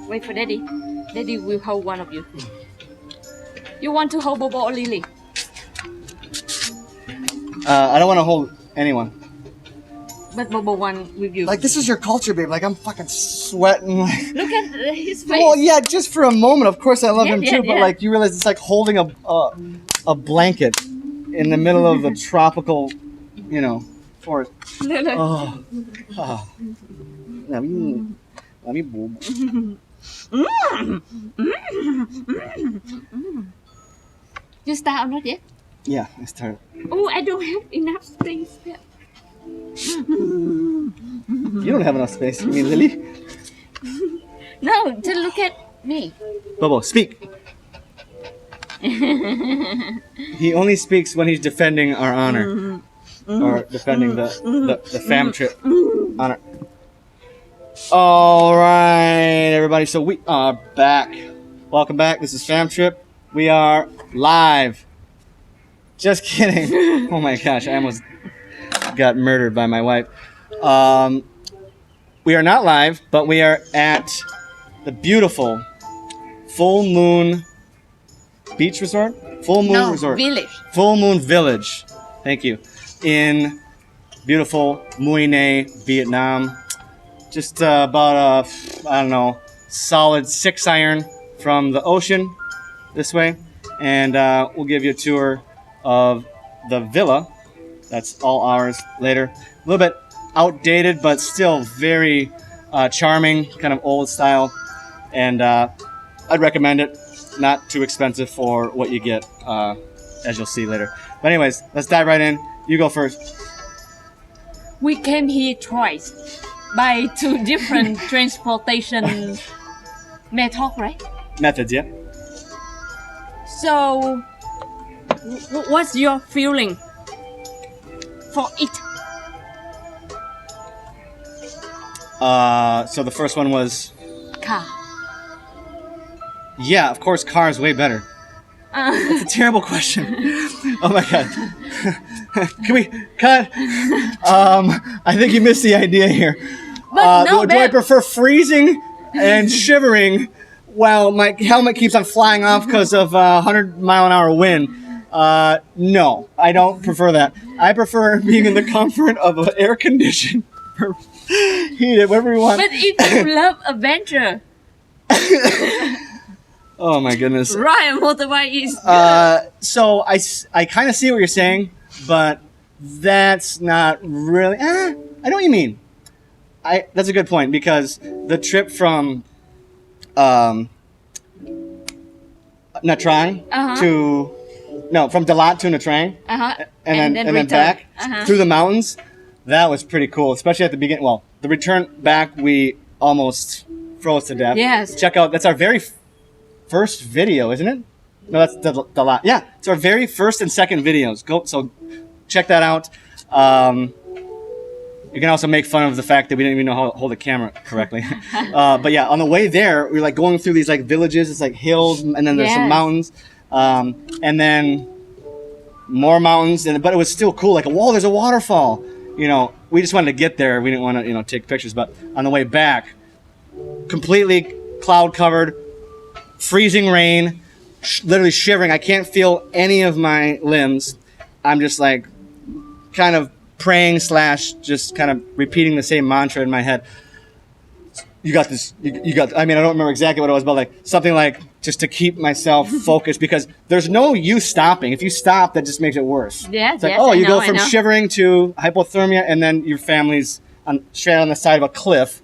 Wait for Daddy. Daddy will hold one of you. You want to hold Bobo or Lily? I don't want to hold anyone. But Bobo one with you. Like, this is your culture, babe. Like, I'm fucking sweating. Like, Look at his face. well, yeah, just for a moment. Of course, I love him too. But yeah. like, you realize it's like holding a blanket in the middle of the tropical, forest. Look. Oh. Let me boob. You start or not yet? Yeah, I started. Oh, I don't have enough space yet. You don't have enough space. You mean Lily? No, just look at me. Bobo, speak. He only speaks when he's defending our honor. Or defending the fam trip honor. All right, everybody. So we are back. Welcome back. This is Fam Trip. We are live. Just kidding. Oh my gosh, I almost got murdered by my wife. We are not live, but we are at the beautiful Full Moon Beach Resort? Full Moon Resort. Village. Full Moon Village. Thank you. In beautiful Mui Ne, Vietnam. Just about solid 6-iron from the ocean this way. And we'll give you a tour of the villa. That's all ours later. A little bit outdated, but still very charming, kind of old style. And I'd recommend it. Not too expensive for what you get, as you'll see later. But anyways, let's dive right in. You go first. We came here twice by 2 different transportation methods, right? Methods, yeah. So, what's your feeling for it? So the first one was... Car. Yeah, of course, car is way better. That's a terrible question. Oh my god. Can we cut? I think you missed the idea here. But do I prefer freezing and shivering while my helmet keeps on flying off because of 100-mile-an-hour wind? No, I don't prefer that. I prefer being in the comfort of an air-conditioned, heated, whatever you want. But if you love adventure, oh my goodness. ride a motorbike is good. So I kind of see what you're saying, but that's not really. I know what you mean. That's a good point because the trip from Nha Trang from Dalat to Nha Trang, and then return. back through the mountains. That was pretty cool, especially at the beginning. Well, the return back we almost froze to death. Yes. Check out. That's our very first video, isn't it? No, that's Dalat. Yeah, it's our very first and second videos. So check that out. You can also make fun of the fact that we didn't even know how to hold a camera correctly. But yeah, on the way there, we're like going through these like villages. It's like hills, and then there's some mountains, and then more mountains. But it was still cool. Like, whoa, there's a waterfall. We just wanted to get there. We didn't want to, take pictures. But on the way back, completely cloud covered, freezing rain, literally shivering. I can't feel any of my limbs. I'm just like kind of praying / just kind of repeating the same mantra in my head. You got this. You got. I mean, I don't remember exactly what it was, but like something like just to keep myself focused because there's no use stopping. If you stop, that just makes it worse. Yes, it's like, yes, you go from I know. shivering to hypothermia, and then your family's straight on the side of a cliff,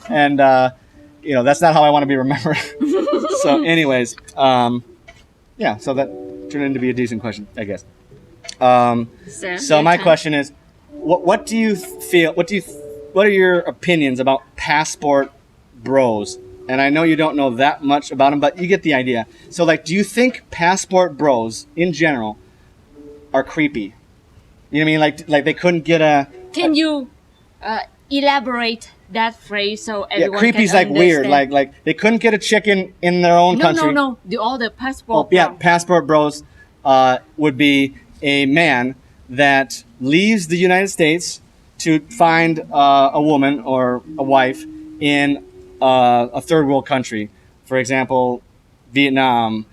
and that's not how I want to be remembered. So, anyways, yeah. So that turned into be a decent question, I guess. So my question is, what do you feel? What are your opinions about passport bros? And I know you don't know that much about them, but you get the idea. So, like, do you think passport bros in general are creepy? You know what I mean? Like they couldn't get a. Can you elaborate that phrase so everyone creepy's can like weird. understand? Like they couldn't get a chicken in their own country. No. All the passport. Oh, yeah, passport bros would be a man that leaves the United States to find a woman or a wife in a third world country, for example, Vietnam,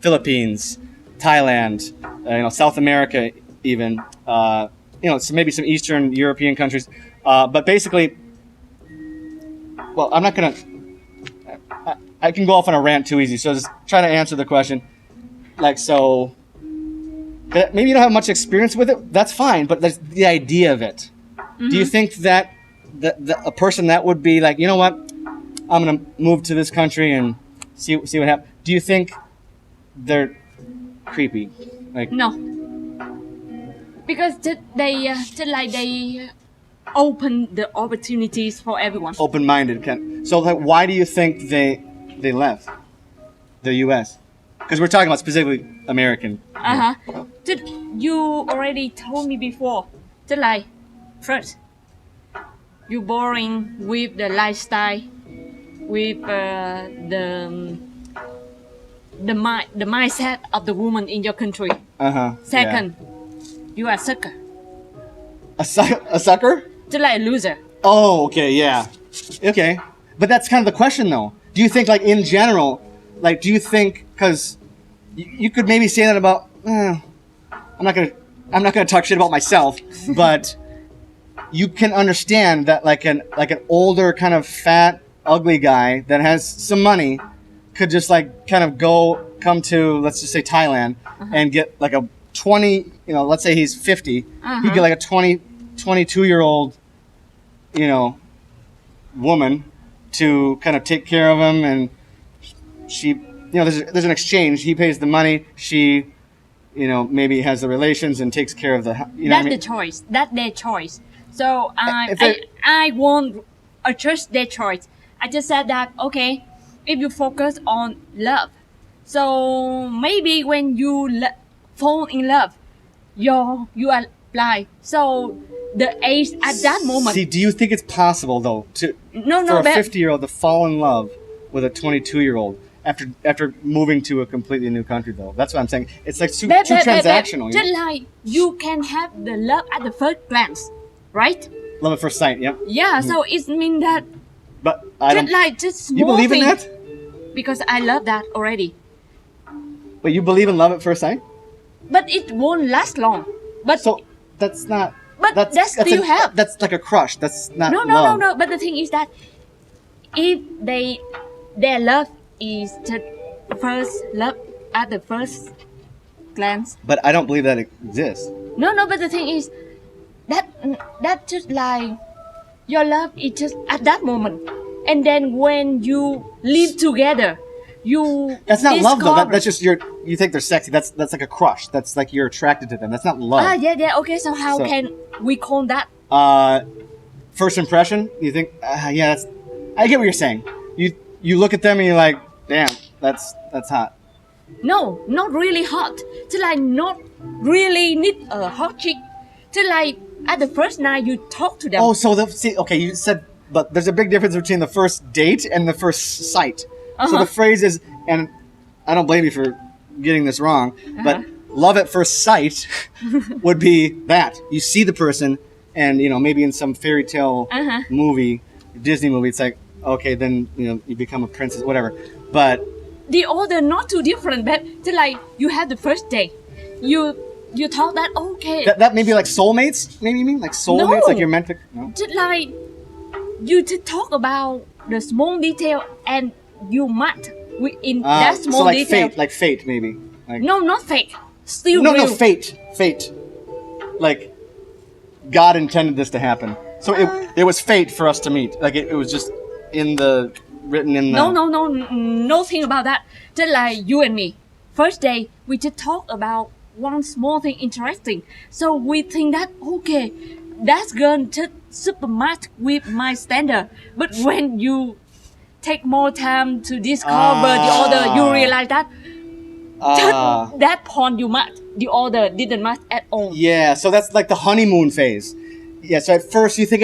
Philippines, Thailand, South America, even, so maybe some Eastern European countries. But basically, well, I'm not gonna. I can go off on a rant too easy. So just try to answer the question. Like, so maybe you don't have much experience with it. That's fine, but that's the idea of it. Mm-hmm. Do you think that a person that would be like, you know what, I'm gonna move to this country and see what happens? Do you think they're creepy? Like, no, because they open the opportunities for everyone. Open-minded. So like, why do you think they left the U.S.? Because we're talking about specifically American. You already told me before. First, you boring with the lifestyle, with the mindset of the woman in your country. Second, you are a sucker. A sucker? A loser. Oh, okay, yeah. Okay. But that's kind of the question, though. Do you think, like, in general, like, do you think, because you could maybe say that about, I'm not gonna talk shit about myself, but you can understand that, like an older kind of fat, ugly guy that has some money could just, like, kind of come to, let's just say Thailand, and get, like, a 20, let's say he's 50, he'd get, like, a 22-year-old, woman to kind of take care of him, and she, there's an exchange. He pays the money. She, maybe has the relations and takes care of the. That's the choice. That's their choice. So I won't adjust their choice. I just said that okay, if you focus on love, so maybe when you fall in love, you are blind. So the age at that moment. See, do you think it's possible though for a 50-year-old to fall in love with a 22-year-old after moving to a completely new country though? That's what I'm saying. It's like too transactional. Just like you can have the love at the first glance, right? Love at first sight. Yep. Yeah. So it means that. But I don't. Just small you believe in that? Because I love that already. But you believe in love at first sight? But it won't last long. But so that's not. But that's still help. That's like a crush. That's not love. No. But the thing is that if their love is just first love at the first glance. But I don't believe that exists. No. But the thing is that just like your love is just at that moment, and then when you live together, you. That's not love though. That's just you think they're sexy. That's like a crush. That's like you're attracted to them. That's not love. Yeah. Okay, so how can we call that? First impression. You think? Yeah, that's. I get what you're saying. You look at them and you're like, damn, that's hot. No, not really hot. Just like not really need a hot chick. Just like at the first night you talk to them. Oh, so okay, you said, but there's a big difference between the first date and the first sight. So the phrase is, and I don't blame you for getting this wrong, but love at first sight would be that. You see the person and, maybe in some fairy tale movie, Disney movie, it's like, okay, then, you become a princess, whatever. But the order not too different, but just like you had the first date. You thought that, okay. That may be like soulmates, maybe you mean? Like soulmates, like you're meant to, no? Just like you to talk about the small detail and you met in that small so like detail. Like fate, maybe. Like, no, not fate. Still real. No, fate. Like, God intended this to happen. So it was fate for us to meet. Like, it was just written in the... No, nothing about that. Just like you and me. First day, we just talk about one small thing interesting. So we think that, okay, that's going to super match with my standard. But when you take more time to discover the order, you realize that just that point you match, the order didn't match at all. Yeah, so that's like the honeymoon phase. Yeah, so at first you think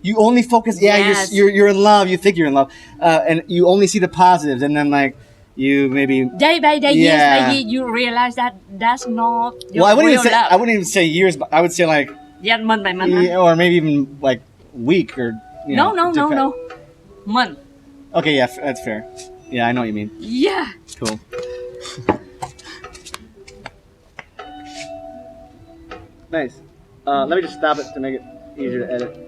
you only focus, yes. you're in love, you think you're in love, and you only see the positives, and then like you maybe... Day by day, years by year, you realize that that's not your real love. I wouldn't even say years, but I would say like... Yeah, month by month. Or maybe even like week or... No. month. Okay, yeah, that's fair. Yeah, I know what you mean. Yeah. Cool. Nice. Let me just stop it to make it easier to edit.